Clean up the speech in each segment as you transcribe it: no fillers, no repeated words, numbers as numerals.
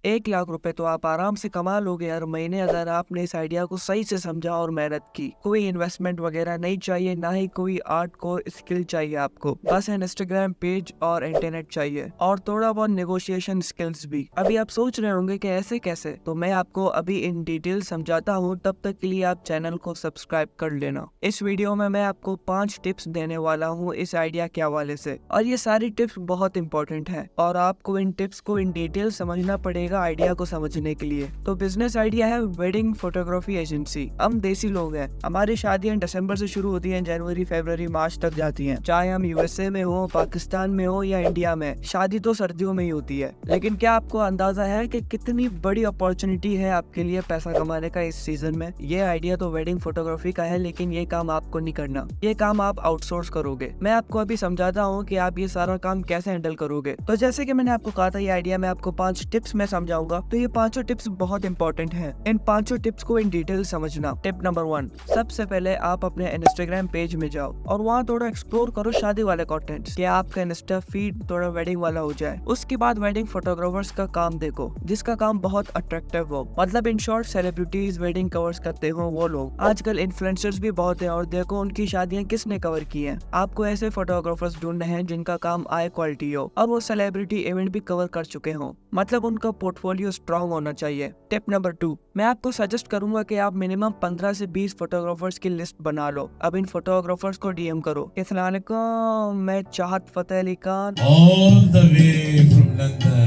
1 लाख रुपए तो आप आराम से कमा लोगे हर महीने अगर आपने इस आइडिया को सही से समझा और मेहनत की। कोई इन्वेस्टमेंट वगैरह नहीं चाहिए, ना ही कोई आर्ट को स्किल चाहिए आपको, बस इंस्टाग्राम पेज और इंटरनेट चाहिए और थोड़ा बहुत नेगोशिएशन स्किल्स भी। अभी आप सोच रहे होंगे कि ऐसे कैसे, तो मैं आपको अभी इन डिटेल समझाता हूँ। तब तक के लिए आप चैनल को सब्सक्राइब कर लेना। इस वीडियो में मैं आपको 5 टिप्स देने वाला हूँ इस आइडिया के हवाले से, और ये सारी टिप्स बहुत इंपॉर्टेंट है और आपको इन टिप्स को इन डिटेल समझना पड़ेगा आइडिया को समझने के लिए। तो बिजनेस आइडिया है वेडिंग फोटोग्राफी एजेंसी। हम देसी लोग हैं, हमारी शादियां दिसंबर से शुरू होती हैं, जनवरी फरवरी मार्च तक जाती हैं। चाहे हम यूएसए में हो, पाकिस्तान में हो या इंडिया में, शादी तो सर्दियों में ही होती है। लेकिन क्या आपको अंदाजा है कि कितनी बड़ी अपॉर्चुनिटी है आपके लिए पैसा कमाने का इस सीजन में? ये आइडिया तो वेडिंग फोटोग्राफी का है, लेकिन ये काम आपको नहीं करना, ये काम आप आउटसोर्स करोगे। मैं आपको अभी समझाता हूँ कि आप ये सारा काम कैसे हैंडल करोगे। तो जैसे कि मैंने आपको कहा था, ये आइडिया में आपको 5 टिप्स में समझाऊंगा, तो ये 5 टिप्स बहुत इंपॉर्टेंट हैं। इन 5 टिप्स को इन डिटेल समझना। टिप नंबर 1, सबसे पहले आप अपने इंस्टाग्राम पेज में जाओ और वहाँ थोड़ा एक्सप्लोर करो शादी वाले कंटेंट, कि आपका इंस्टा फीड थोड़ा वेडिंग वाला हो जाए। उसके बाद वेडिंग फोटोग्राफर्स का काम देखो, जिसका काम बहुत अट्रैक्टिव हो, मतलब in short celebrities wedding covers करते हो वो लोग। आजकल इन्फ्लुएंसर्स भी बहुत है और देखो उनकी शादियां किसने कवर की है। आपको ऐसे फोटोग्राफर्स ढूंढने हैं जिनका काम हाई क्वालिटी हो और वो सेलिब्रिटी इवेंट भी कवर कर चुके हो, मतलब उनका पोर्टफोलियो स्ट्रॉन्ग होना चाहिए। टिप नंबर 2, मैं आपको सजेस्ट करूंगा कि आप मिनिमम 15 से 20 फोटोग्राफर्स की लिस्ट बना लो। अब इन फोटोग्राफर्स को डीएम करो कि अस्सलाम वालेकुम, मैं चाहत Fateh Ali Khan All the way from London.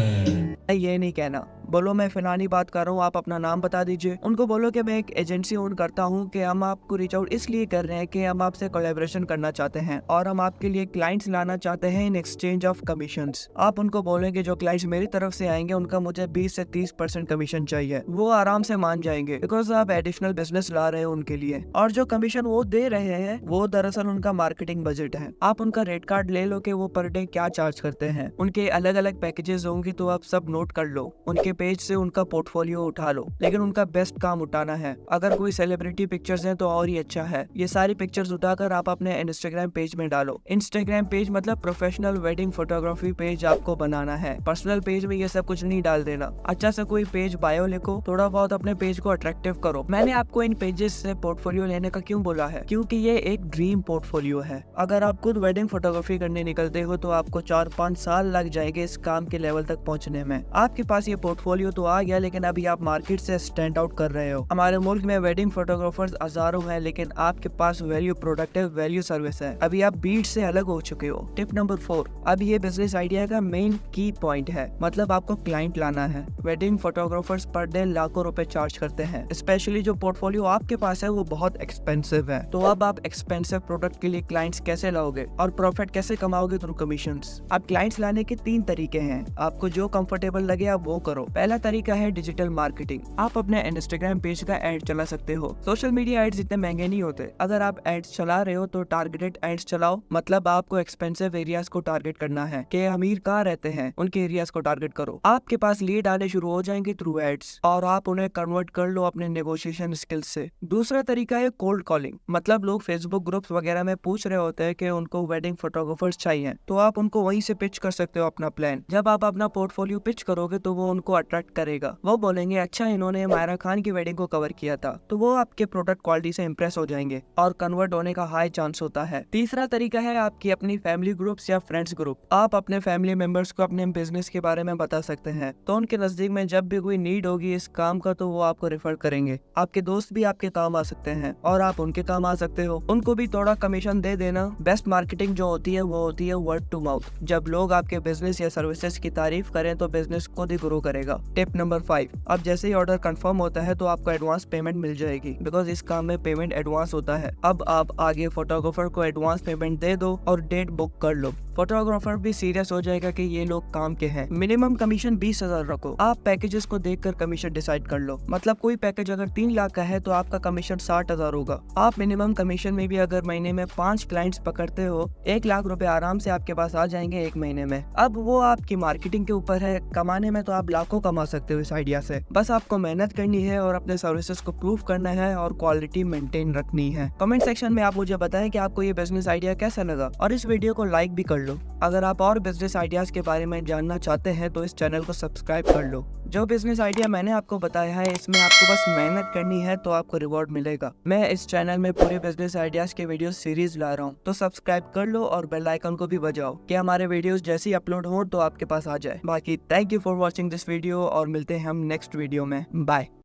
ये नहीं कहना, बोलो मैं फिलानी बात कर रहा हूँ, आप अपना नाम बता दीजिए। उनको बोलो कि मैं एक एजेंसी ओन करता हूँ, कि हम आपको रीच आउट इसलिए कर रहे हैं कि हम आपसे कोलैबोरेशन करना चाहते हैं और हम आपके लिए क्लाइंट्स लाना चाहते हैं इन एक्सचेंज ऑफ कमीशंस। आप उनको बोलेंगे जो क्लाइंट्स मेरी तरफ से आएंगे उनका मुझे 20 से 30% कमीशन चाहिए। वो आराम से मान जाएंगे, बिकॉज आप एडिशनल बिजनेस ला रहे हो उनके लिए, और जो कमीशन वो दे रहे हैं वो दरअसल उनका मार्केटिंग बजट है। आप उनका रेट कार्ड ले लो कि वो पर डे क्या चार्ज करते हैं। उनके अलग अलग पैकेजेस होंगे, तो आप सब नोट कर लो। उनके पेज से उनका पोर्टफोलियो उठा लो, लेकिन उनका बेस्ट काम उठाना है। अगर कोई सेलिब्रिटी पिक्चर्स हैं तो और ही अच्छा है। ये सारी पिक्चर्स उठाकर आप अपने इंस्टाग्राम पेज में डालो। इंस्टाग्राम पेज मतलब प्रोफेशनल वेडिंग फोटोग्राफी पेज आपको बनाना है। पर्सनल पेज में ये सब कुछ नहीं डाल देना। अच्छा सा कोई पेज बायो लिखो, थोड़ा बहुत अपने पेज को अट्रैक्टिव करो। मैंने आपको इन पेजेस से पोर्टफोलियो लेने का क्यों बोला है? क्योंकि ये एक ड्रीम पोर्टफोलियो है। अगर आप खुद वेडिंग फोटोग्राफी करने निकलते हो तो आपको 4-5 साल लग जाएंगे इस काम के लेवल तक पहुंचने में। आपके पास ये पोर्टफोलियो तो आ गया, लेकिन अभी आप मार्केट से स्टैंड आउट कर रहे हो। हमारे मुल्क में वेडिंग फोटोग्राफर्स हजारों हैं, लेकिन आपके पास वैल्यू प्रोडक्टिव वैल्यू सर्विस है। अभी आप बीट से अलग हो चुके हो। टिप नंबर 4, अब ये बिजनेस आइडिया का मेन की पॉइंट है, मतलब आपको क्लाइंट लाना है। वेडिंग फोटोग्राफर्स पर डे लाखों रुपए चार्ज करते हैं, स्पेशली जो पोर्टफोलियो आपके पास है वो बहुत एक्सपेंसिव है। तो अब आप एक्सपेंसिव प्रोडक्ट के लिए क्लाइंट्स कैसे लाओगे और प्रॉफिट कैसे कमाओगे थ्रू कमीशंस? अब क्लाइंट्स लाने के 3 तरीके हैं, आपको जो कंफर्टेबल लगे आप वो करो। पहला तरीका है डिजिटल मार्केटिंग। आप अपने इंस्टाग्राम पेज का एड चला सकते हो। सोशल मीडिया एड्स इतने महंगे नहीं होते। अगर आप एड्स चला रहे हो तो टारगेटेड एड्स चलाओ, मतलब आपको एक्सपेंसिव एरियाज को टारगेट करना है कि अमीर कहाँ रहते हैं, उनके एरियाज को टारगेट करो। आपके पास लीड आने शुरू हो जाएंगे थ्रू एड्स और आप उन्हें कन्वर्ट कर लो अपने नेगोशिएशन स्किल्स से। दूसरा तरीका है कोल्ड कॉलिंग, मतलब लोग फेसबुक ग्रुप्स वगैरह में पूछ रहे होते हैं कि उनको वेडिंग फोटोग्राफर्स चाहिए, तो आप उनको वहीं से पिच कर सकते हो अपना प्लान। जब आप अपना पोर्टफोलियो पिच करोगे तो वो उनको अट्रैक्ट करेगा। वो बोलेंगे अच्छा इन्होंने मायरा खान की वेडिंग को कवर किया था, तो वो आपके प्रोडक्ट क्वालिटी से इंप्रेस हो जाएंगे और कन्वर्ट होने का हाई चांस होता है। तीसरा तरीका है आपकी अपनी फैमिली ग्रुप्स या फ्रेंड्स ग्रुप। आप अपने फैमिली मेंबर्स को अपने बिजनेस के बारे में बता सकते हैं, तो उनके नजदीक में जब भी कोई नीड होगी इस काम का तो वो आपको रेफर करेंगे। आपके दोस्त भी आपके काम आ सकते हैं और आप उनके काम आ सकते हो। उनको भी थोड़ा कमीशन दे देना। बेस्ट मार्केटिंग जो होती है वो होती है वर्ड टू माउथ। जब लोग आपके बिजनेस या सर्विसेज की तारीफ करें तो बिजनेस खुद ही ग्रो करेगा। टिप नंबर 5, अब जैसे ही ऑर्डर कंफर्म होता है तो आपको एडवांस पेमेंट मिल जाएगी, बिकॉज इस काम में पेमेंट एडवांस होता है। अब आप आगे फोटोग्राफर को एडवांस पेमेंट दे दो और डेट बुक कर लो। फोटोग्राफर भी सीरियस हो जाएगा कि ये लोग काम के हैं। मिनिमम कमीशन 20,000 रखो। आप पैकेजेस को देखकर कमीशन डिसाइड कर लो, मतलब कोई पैकेज अगर 3 लाख का है तो आपका कमीशन 60,000 होगा। आप मिनिमम कमीशन में भी अगर महीने में 5 क्लाइंट्स पकड़ते हो, 1 लाख रुपए आराम से आपके पास आ जाएंगे 1 महीने में। अब वो आपकी मार्केटिंग के ऊपर है, कमाने में तो आप लाखों कमा सकते हो इस आइडिया से। बस आपको मेहनत करनी है और अपने सर्विसेज को प्रूव करना है और क्वालिटी मेंटेन रखनी है। कमेंट सेक्शन में आप मुझे बताएं कि आपको ये बिजनेस आइडिया कैसा लगा और इस वीडियो को लाइक भी कर लो। अगर आप और बिजनेस आइडियाज के बारे में जानना चाहते हैं तो इस चैनल को सब्सक्राइब कर लो। जो बिजनेस आइडिया मैंने आपको बताया है इसमें आपको बस मेहनत करनी है तो आपको रिवॉर्ड मिलेगा। मैं इस चैनल में पूरे बिजनेस आइडियाज के वीडियो सीरीज ला रहा हूँ, तो सब्सक्राइब कर लो और बेल आइकन को भी बजाओ कि हमारे वीडियोस जैसे ही अपलोड हो तो आपके पास आ जाए। बाकी thank you for watching this video और मिलते हैं हम नेक्स्ट वीडियो में। बाय।